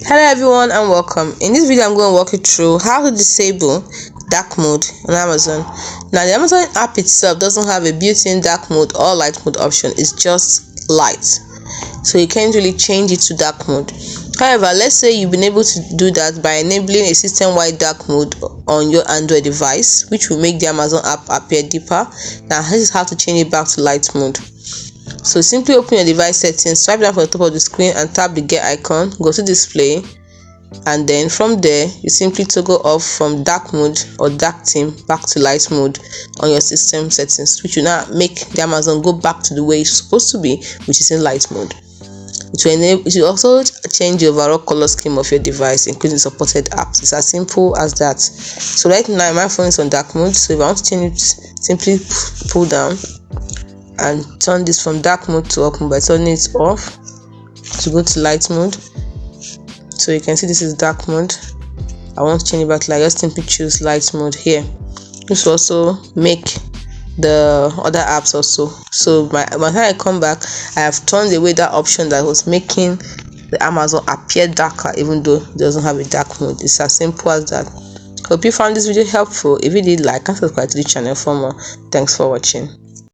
Hello everyone and welcome. In this video I'm going to walk you through how to disable dark mode on Amazon. Now the Amazon app itself doesn't have a built-in dark mode or light mode option. It's just light, so you can't really change it to dark mode. However, let's say you've been able to do that by enabling a system-wide dark mode on your Android device, which will make the Amazon app appear deeper. Now this is how to change it back to light mode. So simply open your device settings, swipe down from the top of the screen and tap the gear icon, go to display, and then from there you simply toggle off from dark mode or dark theme back to light mode on your system settings, which will now make the Amazon go back to the way it's supposed to be, which is in light mode. It will also change the overall color scheme of your device, including supported apps. It's as simple as that. So right now my phone is on dark mode, so if I want to change it, simply pull down and turn this from dark mode to open by turning it off to go to light mode. So you can see this is dark mode. I want to change it back to light. Just simply choose light mode here. This will also make the other apps also. So by the time I come back, I have turned away that option that was making the Amazon appear darker even though it doesn't have a dark mode. It's as simple as that. Hope you found this video helpful. If you did, like and subscribe to the channel for more. Thanks for watching.